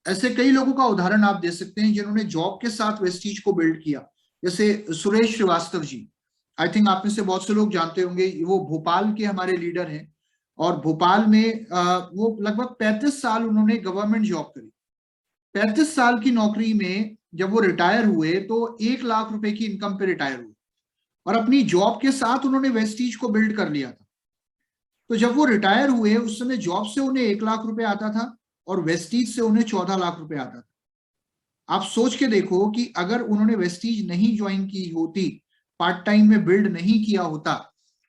ऐसे कई लोगों का उदाहरण आप दे सकते हैं जिन्होंने जॉब के साथ वेस्टीज को बिल्ड किया, जैसे सुरेश श्रीवास्तव जी। आई थिंक आप में से बहुत से लोग जानते होंगे, वो भोपाल के हमारे लीडर हैं, और भोपाल में वो लगभग 35 साल उन्होंने गवर्नमेंट जॉब करी। 35 साल की नौकरी में जब वो रिटायर हुए तो 1 लाख रुपए की इनकम पे रिटायर हुए, और अपनी जॉब के साथ उन्होंने वेस्टीज को बिल्ड कर लिया था। तो जब वो रिटायर हुए उस समय जॉब से उन्हें 1 लाख रुपए आता था और वेस्टीज से उन्हें 14 लाख रुपए आता था। आप सोच के देखो कि अगर उन्होंने वेस्टीज नहीं ज्वाइन की होती, पार्ट टाइम में बिल्ड नहीं किया होता,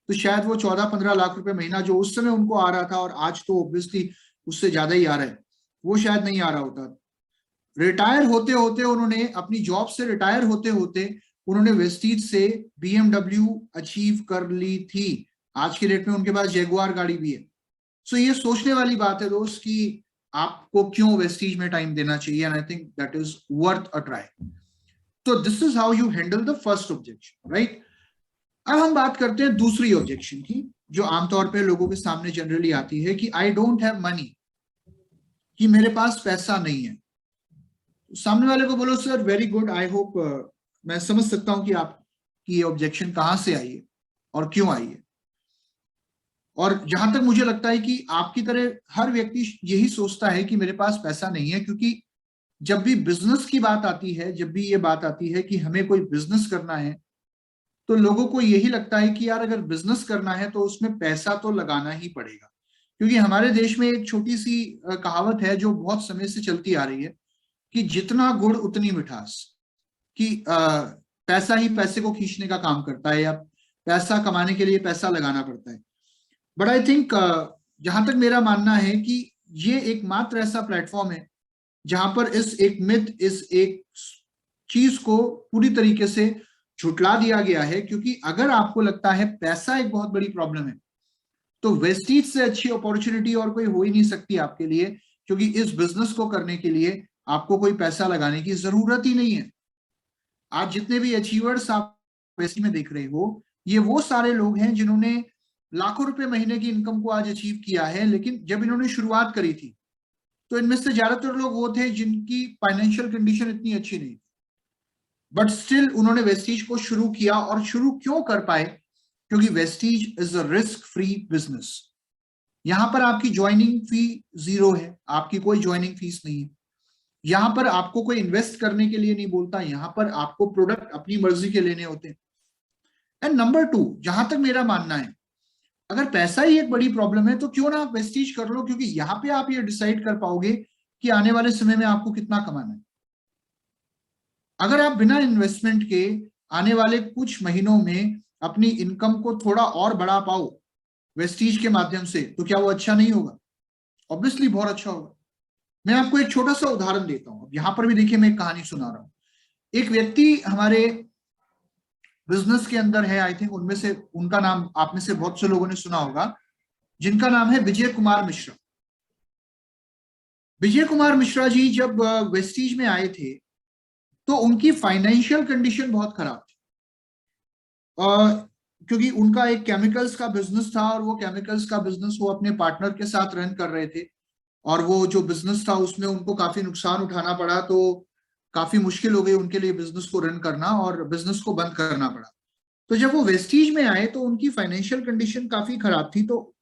तो शायद वो 14-15 लाख रुपए महीना जो उस समय उनको आ रहा था, और आज तो ऑब्वियसली उससे ज्यादा ही आ रहा है, वो शायद नहीं आ रहा होता। रिटायर होते होते उन्होंने, अपनी जॉब से रिटायर होते होते उन्होंने वेस्टीज से BMW अचीव कर ली थी। आज के डेट में उनके पास जैगुआर गाड़ी भी है। सो ये सोचने वाली बात है दोस्त कि आपको क्यों वेस्टीज में टाइम देना चाहिए, and I think that is worth a try. तो this is how you handle the first objection, right. अब हम बात करते हैं दूसरी ऑब्जेक्शन की, जो आमतौर पे लोगों के सामने जनरली आती है कि आई डोंट हैव मनी, कि मेरे पास पैसा नहीं है। सामने वाले को बोलो sir very good, I hope मैं समझ सकता हूं कि आपकी ये ऑब्जेक्शन कहां से आई है और क्यों आई है। और जहां तक मुझे लगता है कि आपकी तरह हर व्यक्ति यही सोचता है कि मेरे पास पैसा नहीं है, क्योंकि जब भी बिजनेस की बात आती है, जब भी ये बात आती है कि हमें कोई बिजनेस करना है, तो लोगों को यही लगता है कि यार अगर बिजनेस करना है तो उसमें पैसा तो लगाना ही पड़ेगा। क्योंकि हमारे देश में एक छोटी सी कहावत है जो बहुत समय से चलती आ रही है कि जितना गुड़ उतनी मिठास, कि पैसा ही पैसे को खींचने का काम करता है, या पैसा कमाने के लिए पैसा लगाना पड़ता है। बट आई थिंक जहां तक मेरा मानना है कि ये एकमात्र ऐसा प्लेटफॉर्म है जहां पर इस एक मिथ, इस एक चीज को पूरी तरीके से झुटला दिया गया है। क्योंकि अगर आपको लगता है पैसा एक बहुत बड़ी प्रॉब्लम है, तो वेस्टीज से अच्छी अपॉर्चुनिटी और कोई हो ही नहीं सकती आपके लिए, क्योंकि इस बिजनेस को करने के लिए आपको कोई पैसा लगाने की जरूरत ही नहीं है। आज जितने भी अचीवर्स आप वेस्टी में देख रहे हो, ये वो सारे लोग हैं जिन्होंने लाखों रुपए महीने की इनकम को आज अचीव किया है। लेकिन जब इन्होंने शुरुआत करी थी तो इनमें से ज्यादातर लोग वो थे जिनकी फाइनेंशियल कंडीशन इतनी अच्छी नहीं, बट स्टिल उन्होंने वेस्टीज को शुरू किया। और शुरू क्यों कर पाए? क्योंकि Vestige is a risk free business. यहां पर आपकी ज्वाइनिंग फी 0 है, आपकी कोई ज्वाइनिंग फीस नहीं है। यहां पर आपको कोई इन्वेस्ट करने के लिए नहीं बोलता, यहां पर आपको प्रोडक्ट अपनी मर्जी के लेने होते हैं। एंड नंबर 2, जहां तक मेरा मानना है, अगर पैसा ही एक बड़ी प्रॉब्लम है तो क्यों ना आप वेस्टीज कर लो, क्योंकि यहां पे आप ये डिसाइड कर पाओगे कि आने वाले समय में आपको कितना कमाना है। अगर आप बिना इन्वेस्टमेंट के आने वाले कुछ महीनों में अपनी इनकम को थोड़ा और बढ़ा पाओ वेस्टीज के माध्यम से, तो क्या वो अच्छा नहीं होगा? ऑब्वियसली बहुत अच्छा होगा। मैं आपको एक छोटा सा उदाहरण देता हूं। यहां पर भी देखिए, मैं एक कहानी सुना रहा हूं। एक व्यक्ति हमारे बिजनेस के अंदर है, आई थिंक उनमें से उनका नाम आप में से बहुत से लोगों ने सुना होगा, जिनका नाम है विजय कुमार मिश्रा। विजय कुमार मिश्रा जी जब वेस्टीज में आए थे तो उनकी फाइनेंशियल कंडीशन बहुत खराब थी, क्योंकि उनका एक केमिकल्स का बिजनेस था और वो केमिकल्स का बिजनेस वो अपने पार्टनर के साथ रन कर रहे थे, और वो जो बिजनेस था उसमें उनको काफी नुकसान उठाना पड़ा, तो काफी मुश्किल हो गई उनके लिए बिजनेस को रन करना और बिजनेस को बंद करना पड़ा। तो जब वो वेस्टीज में आए तो उनकी फाइनेंशियल कंडीशन काफी खराब थी, तो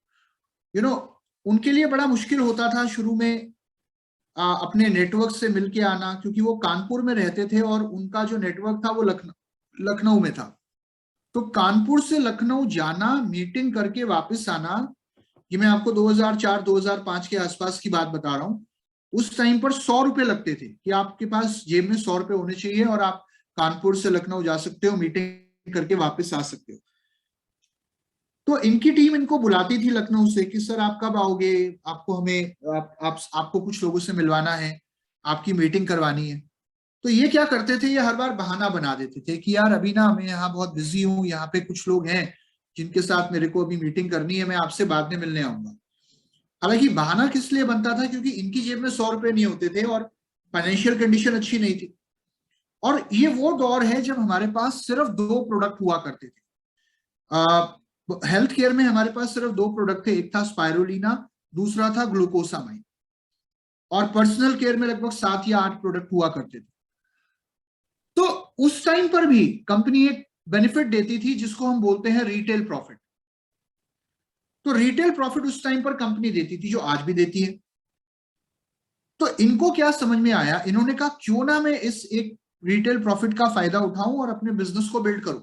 उनके लिए बड़ा मुश्किल होता था शुरू में अपने नेटवर्क से मिलके आना, क्योंकि वो कानपुर में रहते थे और उनका जो नेटवर्क था वो लखनऊ में था। तो कानपुर से लखनऊ जाना, मीटिंग करके वापस आना, ये मैं आपको 2004-2005 के आसपास की बात बता रहा हूँ। उस टाइम पर 100 रुपए लगते थे कि आपके पास जेब में 100 रुपए होने चाहिए और आप कानपुर से लखनऊ जा सकते हो, मीटिंग करके वापस आ सकते हो। तो इनकी टीम इनको बुलाती थी लखनऊ से कि सर आप कब आओगे, आपको हमें आपको कुछ लोगों से मिलवाना है, आपकी मीटिंग करवानी है। तो ये क्या करते थे, ये हर बार बहाना बना देते थे कि यार अभी ना मैं यहाँ बहुत बिजी हूँ, यहाँ पे कुछ लोग हैं जिनके साथ मेरे को अभी मीटिंग करनी है, मैं आपसे बाद में मिलने आऊंगा। हालांकि बहाना किस लिए बनता था, क्योंकि इनकी जेब में 100 रुपए नहीं होते थे और फाइनेंशियल कंडीशन अच्छी नहीं थी। और ये वो दौर है जब हमारे पास सिर्फ 2 प्रोडक्ट हुआ करते थे। हेल्थ केयर में हमारे पास सिर्फ 2 प्रोडक्ट थे, एक था स्पायरुलिना, दूसरा था ग्लूकोसामाइन। और पर्सनल केयर में लगभग 7 या 8 प्रोडक्ट हुआ करते थे। तो उस टाइम पर भी कंपनी एक बेनिफिट देती थी जिसको हम बोलते हैं रिटेल प्रॉफिट। तो रिटेल प्रॉफिट उस टाइम पर कंपनी देती थी, जो आज भी देती है। तो इनको क्या समझ में आया, इन्होंने कहा क्यों ना मैं इस एक रिटेल प्रॉफिट का फायदा उठाऊं और अपने बिजनेस को बिल्ड करूं।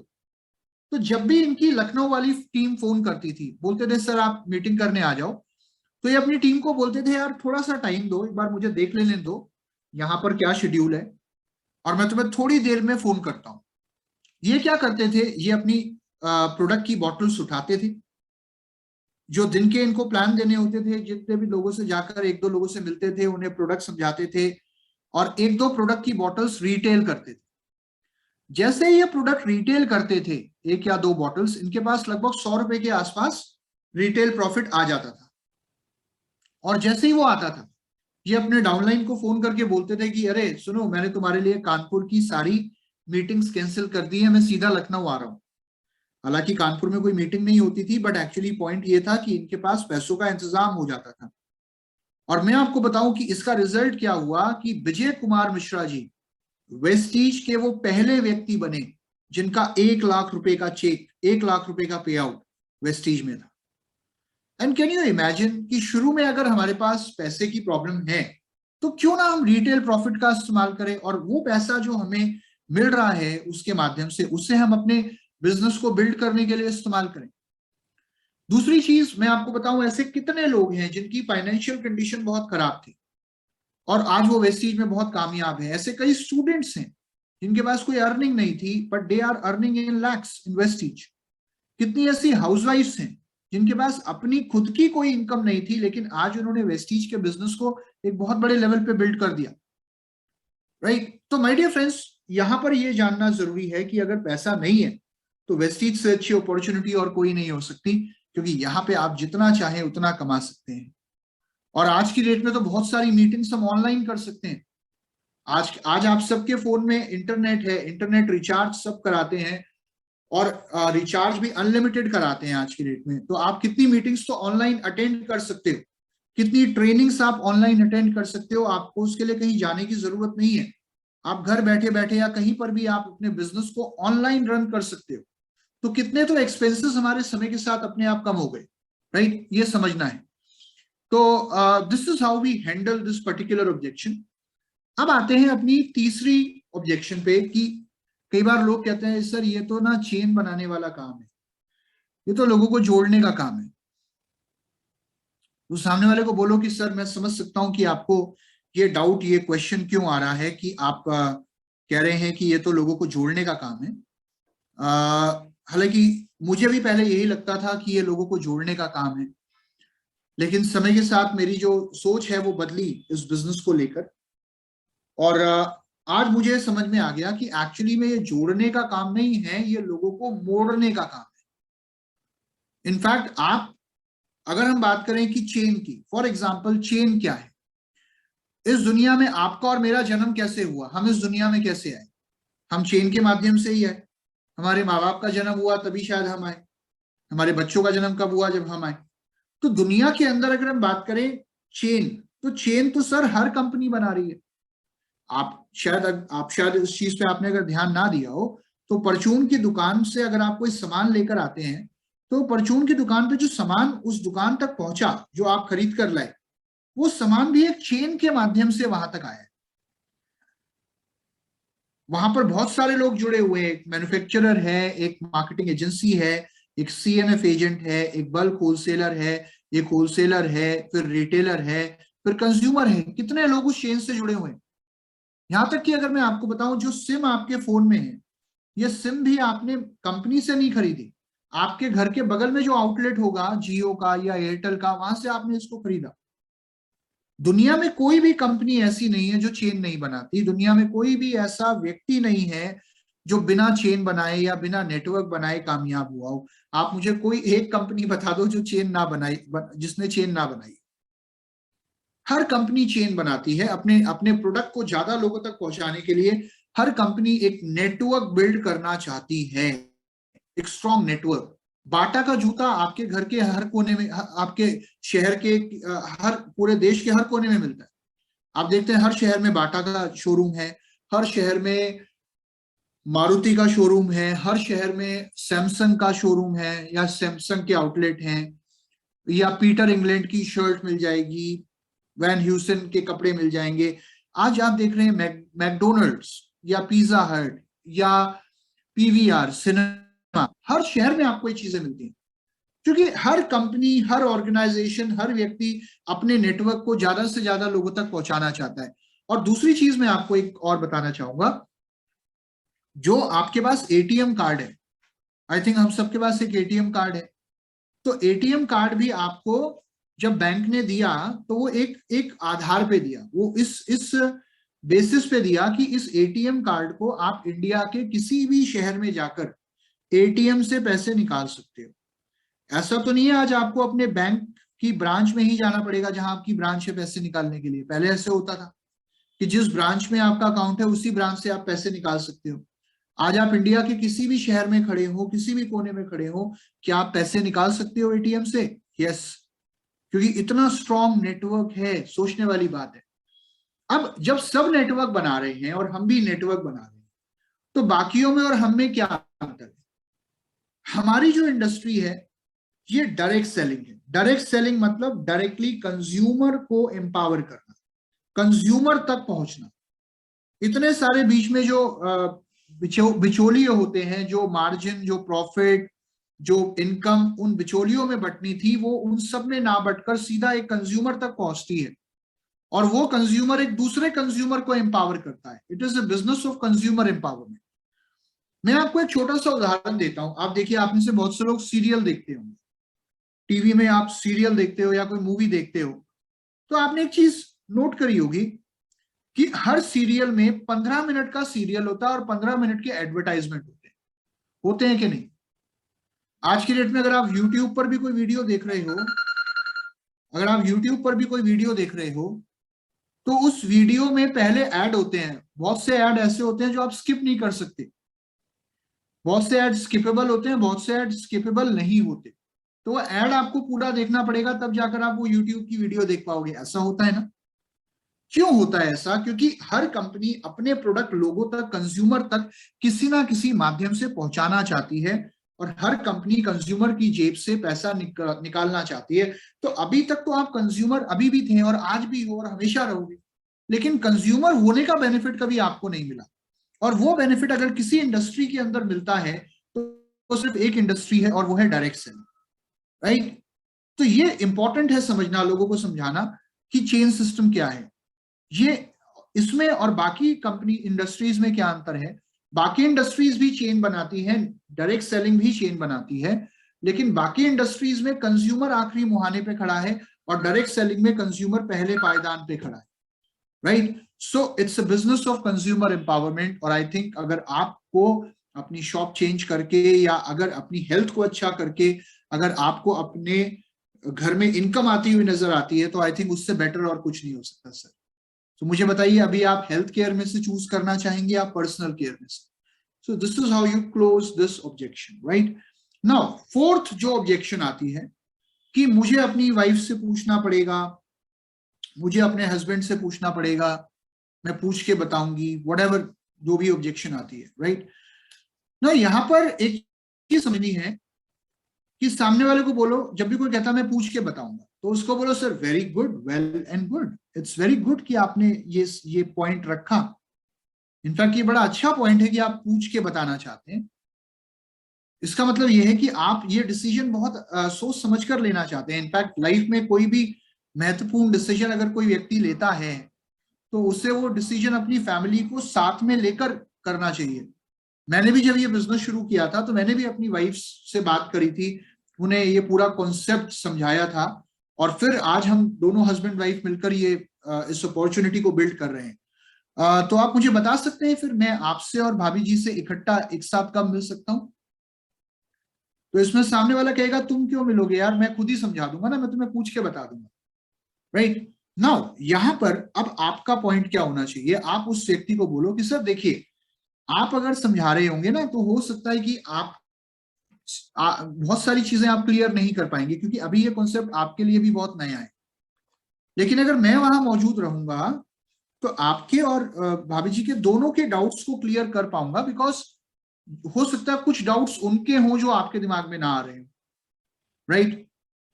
तो जब भी इनकी लखनऊ वाली टीम फोन करती थी, बोलते थे सर आप मीटिंग करने आ जाओ, तो ये अपनी टीम को बोलते थे यार थोड़ा सा टाइम दो, एक बार मुझे देख लेने दो यहाँ पर क्या शेड्यूल है, और मैं तुम्हें थोड़ी देर में फोन करता हूं। ये क्या करते थे, ये अपनी प्रोडक्ट की बॉटल्स उठाते थे, जो दिन के इनको प्लान देने होते थे, जितने भी लोगों से जाकर 1-2 लोगों से मिलते थे, उन्हें प्रोडक्ट समझाते थे और 1-2 प्रोडक्ट की बॉटल्स रिटेल करते थे। जैसे ये प्रोडक्ट रिटेल करते थे, 1 या 2 बॉटल्स, इनके पास लगभग 100 रुपए के आसपास रिटेल प्रॉफिट आ जाता था। और जैसे ही वो आता था, ये अपने डाउनलाइन को फोन करके बोलते थे कि अरे सुनो, मैंने तुम्हारे लिए कानपुर की सारी मीटिंग्स कैंसिल कर दी है, मैं सीधा लखनऊ आ रहा हूँ। हालांकि कानपुर में कोई मीटिंग नहीं होती थी, बट एक्चुअली पॉइंट ये था कि इनके पास पैसों का इंतजाम हो जाता था। और मैं आपको बताऊं कि इसका रिजल्ट क्या हुआ, कि विजय कुमार मिश्रा जी वेस्टीज के वो पहले व्यक्ति बने जिनका 1 लाख रुपए का चेक, 1 लाख रुपए का पे आउट वेस्टीज में था। एंड कैन यू इमेजिन कि शुरू में अगर हमारे पास पैसे की प्रॉब्लम है तो क्यों ना हम रिटेल प्रॉफिट का इस्तेमाल करें, और वो पैसा जो हमें मिल रहा है उसके माध्यम से उससे हम अपने बिजनेस को बिल्ड करने के लिए इस्तेमाल करें। दूसरी चीज मैं आपको बताऊं, ऐसे कितने लोग हैं जिनकी फाइनेंशियल कंडीशन बहुत खराब थी और आज वो वेस्टीज में बहुत कामयाब है। ऐसे कई स्टूडेंट्स हैं जिनके पास कोई अर्निंग नहीं थी, but they are earning in lakhs in Vestige. कितनी ऐसी हाउसवाइफ्स हैं जिनके पास अपनी खुद की कोई इनकम नहीं थी, लेकिन आज उन्होंने वेस्टीज के बिजनेस को एक बहुत बड़े लेवल पे बिल्ड कर दिया। राइट? तो माय डियर फ्रेंड्स, यहां पर यह जानना जरूरी है कि अगर पैसा नहीं है तो वेस्टीज से अच्छी अपॉर्चुनिटी और कोई नहीं हो सकती, क्योंकि यहाँ पे आप जितना चाहें उतना कमा सकते हैं। और आज की डेट में तो बहुत सारी मीटिंग्स हम ऑनलाइन कर सकते हैं। आज आप सबके फोन में इंटरनेट है, इंटरनेट रिचार्ज सब कराते हैं, और रिचार्ज भी अनलिमिटेड कराते हैं आज की डेट में। तो आप कितनी मीटिंग्स तो ऑनलाइन अटेंड कर सकते हो, कितनी ट्रेनिंग्स आप ऑनलाइन अटेंड कर सकते हो। आपको उसके लिए कहीं जाने की जरूरत नहीं है, आप घर बैठे बैठे या कहीं पर भी आप अपने बिजनेस को ऑनलाइन रन कर सकते हो। तो कितने तो एक्सपेंसेस हमारे समय के साथ अपने आप कम हो गए। राइट? ये समझना है। तो this is how we handle this particular objection. अब आते हैं अपनी तीसरी ऑब्जेक्शन पे, कि कई बार लोग कहते हैं सर ये तो ना चेन बनाने वाला काम है, ये तो लोगों को जोड़ने का काम है। तो सामने वाले को बोलो कि सर मैं समझ सकता हूं कि आपको ये डाउट, ये क्वेश्चन क्यों आ रहा है कि आप कह रहे हैं कि ये तो लोगों को जोड़ने का काम है। हालांकि मुझे भी पहले यही लगता था कि ये लोगों को जोड़ने का काम है, लेकिन समय के साथ मेरी जो सोच है वो बदली इस बिजनेस को लेकर, और आज मुझे समझ में आ गया कि एक्चुअली में ये जोड़ने का काम नहीं है, ये लोगों को मोड़ने का काम है। इनफैक्ट आप अगर हम बात करें कि चेन की, फॉर एग्जाम्पल चेन क्या है, इस दुनिया में आपका और मेरा जन्म कैसे हुआ, हम इस दुनिया में कैसे आए, हम चेन के माध्यम से ही आए। हमारे माँ बाप का जन्म हुआ तभी शायद हम आए, हमारे बच्चों का जन्म कब हुआ, जब हम आए। तो दुनिया के अंदर अगर हम बात करें चेन, तो चेन तो सर हर कंपनी बना रही है। आप शायद इस चीज पे आपने अगर ध्यान ना दिया हो, तो परचून की दुकान से अगर आप कोई सामान लेकर आते हैं, तो परचून की दुकान पे जो सामान उस दुकान तक पहुंचा जो आप खरीद कर लाए, वो सामान भी एक चेन के माध्यम से वहां तक आया है। वहां पर बहुत सारे लोग जुड़े हुए हैं, एक मैन्युफैक्चरर है, एक मार्केटिंग एजेंसी है, एक सीएनएफ एजेंट है, एक बल्क होलसेलर है, एक होलसेलर है, फिर रिटेलर है, फिर कंज्यूमर है। कितने लोग उस चेन से जुड़े हुए हैं। यहां तक कि अगर मैं आपको बताऊं, जो सिम आपके फोन में है, ये सिम भी आपने कंपनी से नहीं खरीदी, आपके घर के बगल में जो आउटलेट होगा जियो का या एयरटेल का, वहां से आपने इसको खरीदा। दुनिया में कोई भी कंपनी ऐसी नहीं है जो चेन नहीं बनाती, दुनिया में कोई भी ऐसा व्यक्ति नहीं है जो बिना चेन बनाए या बिना नेटवर्क बनाए कामयाब हुआ हो। आप मुझे कोई एक कंपनी बता दो जो चेन ना बनाई, जिसने चेन ना बनाई। हर कंपनी चेन बनाती है, अपने अपने प्रोडक्ट को ज्यादा लोगों तक पहुंचाने के लिए हर कंपनी एक नेटवर्क बिल्ड करना चाहती है, एक स्ट्रॉन्ग नेटवर्क। बाटा का जूता आपके घर के हर कोने में, आपके शहर के हर, पूरे देश के हर कोने में मिलता है। आप देखते हैं हर शहर में बाटा का शोरूम है, हर शहर में मारुति का शोरूम है, हर शहर में सैमसंग का शोरूम है या सैमसंग के आउटलेट हैं, या पीटर इंग्लैंड की शर्ट मिल जाएगी, वैन ह्यूसन के कपड़े मिल जाएंगे। आज आप देख रहे हैं मैकडोनल्ड्स या पिज्जा हट या पीवीआर सिनेमा, हर शहर में आपको ये चीजें मिलती हैं, क्योंकि हर कंपनी, हर ऑर्गेनाइजेशन, हर व्यक्ति अपने नेटवर्क को ज्यादा से ज्यादा लोगों तक पहुंचाना चाहता है। और दूसरी चीज मैं आपको एक और बताना चाहूंगा, जो आपके पास एटीएम कार्ड है, आई थिंक हम सबके पास एक एटीएम कार्ड है, तो एटीएम कार्ड भी आपको जब बैंक ने दिया तो वो एक एक आधार पे दिया, वो इस बेसिस पे दिया कि इस एटीएम कार्ड को आप इंडिया के किसी भी शहर में जाकर एटीएम से पैसे निकाल सकते हो। ऐसा तो नहीं है आज आपको अपने बैंक की ब्रांच में ही जाना पड़ेगा जहां आपकी ब्रांच है पैसे निकालने के लिए। पहले ऐसे होता था कि जिस ब्रांच में आपका अकाउंट है उसी ब्रांच से आप पैसे निकाल सकते हो। आज आप इंडिया के किसी भी शहर में खड़े हो, किसी भी कोने में खड़े हो, क्या आप पैसे निकाल सकते हो एटीएम से? यस, क्योंकि इतना स्ट्रॉन्ग नेटवर्क है, सोचने वाली बात है। अब जब सब नेटवर्क बना रहे हैं और हम भी नेटवर्क बना रहे हैं, तो बाकियों में और हम में क्या अंतर है? हमारी जो इंडस्ट्री है ये डायरेक्ट सेलिंग है। डायरेक्ट सेलिंग मतलब डायरेक्टली कंज्यूमर को एम्पावर करना, कंज्यूमर तक पहुंचना। इतने सारे बीच में जो बिचौलिए होते हैं, जो मार्जिन, जो प्रॉफिट, जो इनकम उन बिचौलियों में बटनी थी, वो उन सब में ना बटकर सीधा एक कंज्यूमर तक पहुंचती है, और वो कंज्यूमर एक दूसरे कंज्यूमर को एम्पावर करता है। It is a business of consumer empowerment. मैं आपको एक छोटा सा उदाहरण देता हूं। आप देखिए, आप में से बहुत से लोग सीरियल देखते होंगे, टीवी में आप सीरियल देखते हो या कोई मूवी देखते हो, तो आपने एक चीज नोट करी होगी कि हर सीरियल में 15 मिनट का सीरियल होता है और 15 मिनट के एडवर्टाइजमेंट होते हैं कि नहीं? आज की डेट में अगर आप यूट्यूब पर भी कोई वीडियो देख रहे हो, अगर आप यूट्यूब पर भी कोई वीडियो देख रहे हो, तो उस वीडियो में पहले ऐड होते हैं। बहुत से ऐड ऐसे होते हैं जो आप स्किप नहीं कर सकते, बहुत से ऐड स्किपेबल होते हैं, बहुत से ऐड स्किपेबल नहीं होते। तो वो ऐड आपको पूरा देखना पड़ेगा, तब जाकर आप वो यूट्यूब की वीडियो देख पाओगे। ऐसा होता है ना? क्यों होता है ऐसा? क्योंकि हर कंपनी अपने प्रोडक्ट लोगों तक, कंज्यूमर तक किसी ना किसी माध्यम से पहुंचाना चाहती है, और हर कंपनी कंज्यूमर की जेब से पैसा निकालना चाहती है। तो अभी तक तो आप कंज्यूमर अभी भी थे और आज भी हो और हमेशा रहोगे, लेकिन कंज्यूमर होने का बेनिफिट कभी आपको नहीं मिला। और वो बेनिफिट अगर किसी इंडस्ट्री के अंदर मिलता है तो सिर्फ एक इंडस्ट्री है, और वो है डायरेक्ट सेलिंग, राइट? तो ये इंपॉर्टेंट है समझना, लोगों को समझाना कि चेन सिस्टम क्या है। ये इसमें और बाकी कंपनी इंडस्ट्रीज में क्या अंतर है? बाकी इंडस्ट्रीज भी चेन बनाती है, डायरेक्ट सेलिंग भी चेन बनाती है, लेकिन बाकी इंडस्ट्रीज में कंज्यूमर आखिरी मुहाने पे खड़ा है और डायरेक्ट सेलिंग में कंज्यूमर पहले पायदान पे खड़ा है, right? So it's a business of consumer empowerment. और आई थिंक अगर आपको अपनी शॉप चेंज करके या अगर अपनी हेल्थ को अच्छा करके अगर आपको अपने घर में इनकम आती हुई नजर आती है तो आई थिंक उससे बेटर और कुछ नहीं हो सकता सर। तो मुझे बताइए, अभी आप हेल्थ केयर में से चूज करना चाहेंगे या पर्सनल केयर में से? So this is how you close this objection, right? Now fourth जो ऑब्जेक्शन आती है कि मुझे अपनी वाइफ से पूछना पड़ेगा, मुझे अपने हस्बैंड से पूछना पड़ेगा, मैं पूछ के बताऊंगी, व्हाटएवर जो भी ऑब्जेक्शन आती है, राइट? ना यहां पर एक चीज समझनी है कि सामने वाले को बोलो, जब भी कोई कहता मैं पूछ के बताऊंगा तो उसको बोलो sir very good, well and good, it's very good कि आपने ये पॉइंट रखा। इनफैक्ट ये बड़ा अच्छा पॉइंट है कि आप पूछ के बताना चाहते हैं। इसका मतलब ये है कि आप ये डिसीजन बहुत सोच समझ कर लेना चाहते हैं। इनफैक्ट लाइफ में कोई भी महत्वपूर्ण डिसीजन अगर कोई व्यक्ति लेता है तो उसे वो डिसीजन अपनी फैमिली को साथ में लेकर करना चाहिए। मैंने भी जब ये बिजनेस शुरू किया था तो मैंने भी अपनी वाइफ से बात करी थी, उन्हें ये पूरा कॉन्सेप्ट समझाया था और फिर आज हम दोनों हस्बैंड वाइफ मिलकर ये इस अपॉर्चुनिटी को बिल्ड कर रहे हैं। तो आप मुझे बता सकते हैं फिर मैं आपसे और भाभी जी से इकट्ठा एक साथ कब मिल सकता हूं? तो इसमें सामने वाला कहेगा तुम क्यों मिलोगे यार, मैं खुद ही समझा दूंगा ना, मैं तुम्हें पूछ के बता दूंगा, राइट? नाउ यहां पर अब आपका पॉइंट क्या होना चाहिए? आप उस व्यक्ति को बोलो कि सर देखिए, आप अगर समझा रहे होंगे ना तो हो सकता है कि आप बहुत सारी चीजें आप क्लियर नहीं कर पाएंगे क्योंकि अभी ये कॉन्सेप्ट आपके लिए भी बहुत नया है। लेकिन अगर मैं वहां मौजूद रहूंगा तो आपके और भाभी जी के दोनों के डाउट्स को क्लियर कर पाऊंगा, बिकॉज हो सकता है कुछ डाउट्स उनके हों जो आपके दिमाग में ना आ रहे हो, राइट?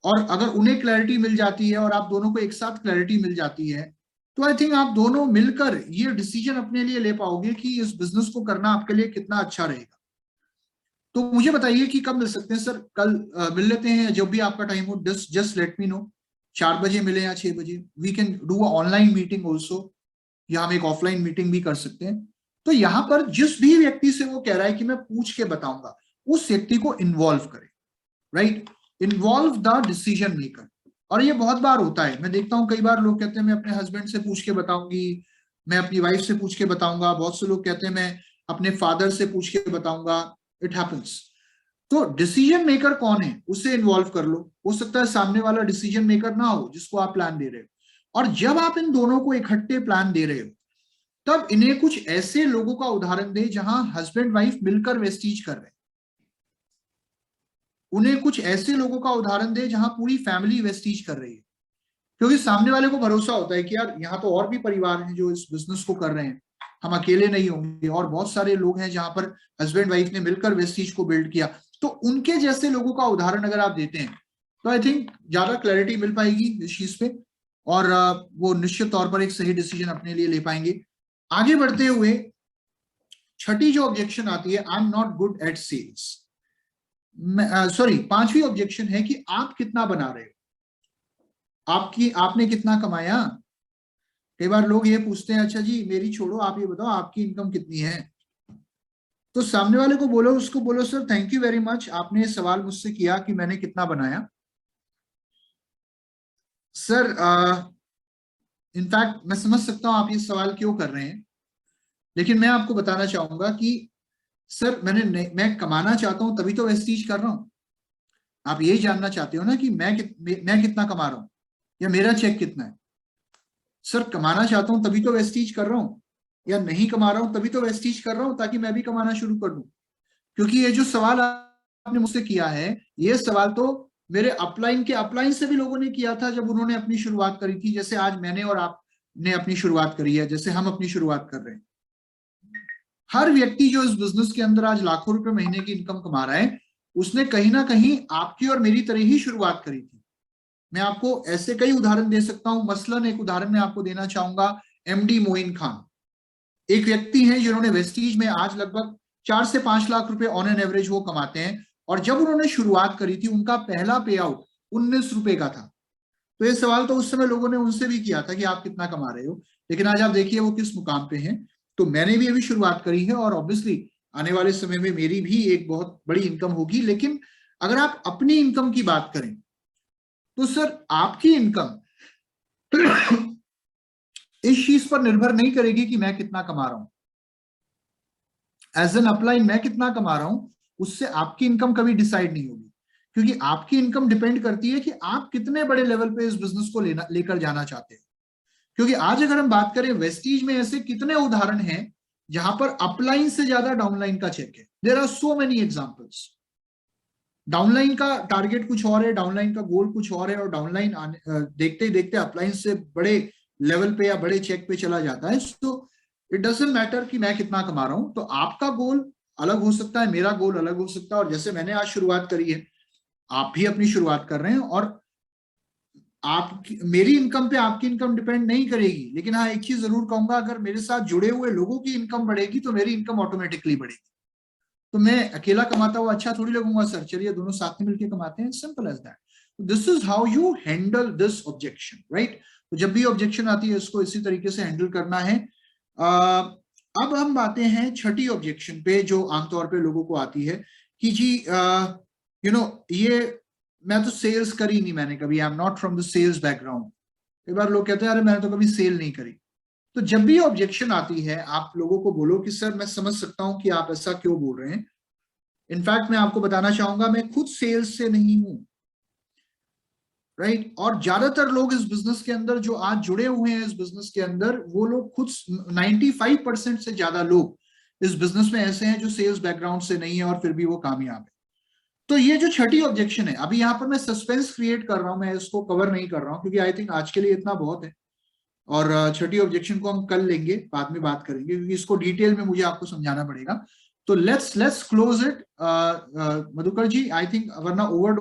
और अगर उन्हें क्लैरिटी मिल जाती है और आप दोनों को एक साथ क्लैरिटी मिल जाती है तो आई थिंक आप दोनों मिलकर ये डिसीजन अपने लिए ले पाओगे कि इस बिजनेस को करना आपके लिए कितना अच्छा रहेगा। तो मुझे बताइए कि कब मिल सकते हैं सर? कल मिल लेते हैं, जब भी आपका टाइम हो, जस्ट लेट मी नो। 4 बजे मिले या 6 बजे? We can do a online meeting also, या हम एक ऑफलाइन मीटिंग भी कर सकते हैं। तो यहाँ पर जिस भी व्यक्ति से वो कह रहा है कि मैं पूछ के बताऊंगा, उस व्यक्ति को इन्वॉल्व करें, right? Involve the decision maker. और ये बहुत बार होता है, मैं देखता हूँ कई बार लोग कहते हैं मैं अपने हस्बैंड से पूछ के बताऊंगी, मैं अपनी वाइफ से पूछ के बताऊंगा, बहुत से लोग कहते हैं मैं अपने फादर से पूछ के बताऊंगा। It happens. तो डिसीजन मेकर कौन है उसे इन्वॉल्व कर लो। हो सकता है सामने वाला डिसीजन मेकर ना हो जिसको आप प्लान दे रहे हो, और जब आप इन दोनों को इकट्ठे प्लान दे रहे हो तब इन्हें कुछ ऐसे लोगों का उदाहरण दे जहां हस्बैंड वाइफ मिलकर वेस्टीज कर रहे हैं। उन्हें कुछ ऐसे लोगों का उदाहरण दे जहां पूरी फैमिली वेस्टीज कर रही है, क्योंकि सामने वाले को भरोसा होता है कि यार यहाँ तो और भी परिवार हैं जो इस बिजनेस को कर रहे हैं, हम अकेले नहीं होंगे, और बहुत सारे लोग हैं जहां पर हस्बैंड वाइफ ने मिलकर वेस्टीज को बिल्ड किया। तो उनके जैसे लोगों का उदाहरण अगर आप देते हैं तो आई थिंक ज्यादा क्लैरिटी मिल पाएगी इस चीज पे, और वो निश्चित तौर पर एक सही डिसीजन अपने लिए ले पाएंगे। आगे बढ़ते हुए छठी जो ऑब्जेक्शन आती है, I am not good at sales. Sorry, पांचवी ऑब्जेक्शन है कि आप कितना बना रहे हो, आपने कितना कमाया। कई बार लोग ये पूछते हैं अच्छा जी मेरी छोड़ो, आप ये बताओ आपकी इनकम कितनी है। तो सामने वाले को बोलो, उसको बोलो sir thank you very much, आपने सवाल मुझसे किया कि मैंने कितना बनाया। सर इनफैक्ट मैं समझ सकता हूं आप ये सवाल क्यों कर रहे हैं, लेकिन मैं आपको बताना चाहूंगा कि सर मैं कमाना चाहता हूं तभी तो वेस्टीज कर रहा हूं। आप यही जानना चाहते हो ना कि मैं कितना कमा रहा हूं या मेरा चेक कितना है। सर कमाना चाहता हूं तभी तो वेस्टीज कर रहा हूं, या नहीं कमा रहा हूं तभी तो वेस्टीज कर रहा हूं ताकि मैं भी कमाना शुरू कर दूं। क्योंकि ये जो सवाल आपने मुझसे किया है, ये सवाल तो मेरे अपलाइन से भी लोगों ने किया था जब उन्होंने अपनी शुरुआत करी थी, जैसे आज मैंने और आपने अपनी शुरुआत करी है, जैसे हम अपनी शुरुआत कर रहे हैं। हर व्यक्ति जो इस बिजनेस के अंदर आज लाखों रुपए महीने की इनकम कमा रहा है, उसने कहीं ना कहीं आपकी और मेरी तरह ही शुरुआत करी थी। मैं आपको ऐसे कई उदाहरण दे सकता हूं, मसलन एक उदाहरण मैं आपको देना चाहूंगा, एमडी मोइन खान। एक व्यक्ति हैं जिन्होंने वेस्टीज में आज लगभग 4 से 5 लाख रुपए ऑन एन एवरेज वो कमाते हैं, और जब उन्होंने शुरुआत करी थी उनका पहला पे आउट 19 रुपए का था। तो ये सवाल तो उस समय लोगों ने उनसे भी किया था कि आप कितना कमा रहे हो, लेकिन आज आप देखिए वो किस मुकाम पे हैं। तो मैंने भी अभी शुरुआत करी है और ऑब्वियसली आने वाले समय में मेरी भी एक बहुत बड़ी इनकम होगी। लेकिन अगर आप अपनी इनकम की बात करें तो सर आपकी इनकम इस चीज पर निर्भर नहीं करेगी कि मैं कितना कमा रहा हूं। एज एन अपलाइन मैं कितना कमा रहा हूं उससे आपकी इनकम कभी डिसाइड नहीं होगी, क्योंकि आपकी इनकम डिपेंड करती है कि आप कितने बड़े लेवल पे इस बिजनेस को लेकर जाना चाहते हो। क्योंकि आज अगर हम बात करें वेस्टीज में ऐसे कितने उदाहरण हैं जहां पर अपलाइन से ज्यादा डाउनलाइन का चेक है। There are so many examples. Downline का टारगेट कुछ और है, डाउनलाइन का गोल कुछ और है, और डाउनलाइन देखते ही देखते अपलाइन से बड़े लेवल पे या बड़े चेक पे चला जाता है। सो इट डजंट मैटर कि मैं कितना कमा रहा हूं। तो आपका गोल अलग हो सकता है, मेरा गोल अलग हो सकता है, और जैसे मैंने आज शुरुआत करी है आप भी अपनी शुरुआत कर रहे हैं, और आपकी मेरी इनकम पे आपकी इनकम डिपेंड नहीं करेगी। लेकिन हाँ एक चीज जरूर कहूंगा, अगर मेरे साथ जुड़े हुए लोगों की इनकम बढ़ेगी तो मेरी इनकम ऑटोमेटिकली बढ़ेगी। तो मैं अकेला कमाता हुआ अच्छा थोड़ी लगूंगा सर, चलिए दोनों साथ में मिलकर कमाते हैं, simple as that. This is how you handle this objection, right. तो जब भी ऑब्जेक्शन आती है इसको इसी तरीके से हैंडल करना है। अब हम बातें हैं छठी ऑब्जेक्शन पे जो आमतौर पे लोगों को आती है कि जी ये मैं तो सेल्स करी नहीं, मैंने कभी, I am not from the sales background. कई बार लोग कहते हैं अरे मैंने तो कभी सेल नहीं करी। तो जब भी ऑब्जेक्शन आती है आप लोगों को बोलो कि सर मैं समझ सकता हूं कि आप ऐसा क्यों बोल रहे हैं। इनफैक्ट मैं आपको बताना चाहूंगा मैं खुद सेल्स से नहीं हूं, राइट। और ज्यादातर लोग इस बिजनेस के अंदर जो आज जुड़े हुए हैं इस बिजनेस के अंदर, वो लोग खुद 95% से ज्यादा लोग इस बिजनेस में ऐसे हैं जो सेल्स बैकग्राउंड से नहीं है और फिर भी वो कामयाब है। तो ये जो छठी ऑब्जेक्शन है, अभी यहाँ पर मैं सस्पेंस क्रिएट कर रहा हूं, मैं इसको कवर नहीं कर रहा हूं क्योंकि आई थिंक आज के लिए इतना बहुत है। और छठी ऑब्जेक्शन को हम कल लेंगे, बाद में बात करेंगे क्योंकि इसको डिटेल में मुझे आपको समझाना पड़ेगा। तो let's close it Madhukar ji, I think, वरना ओवर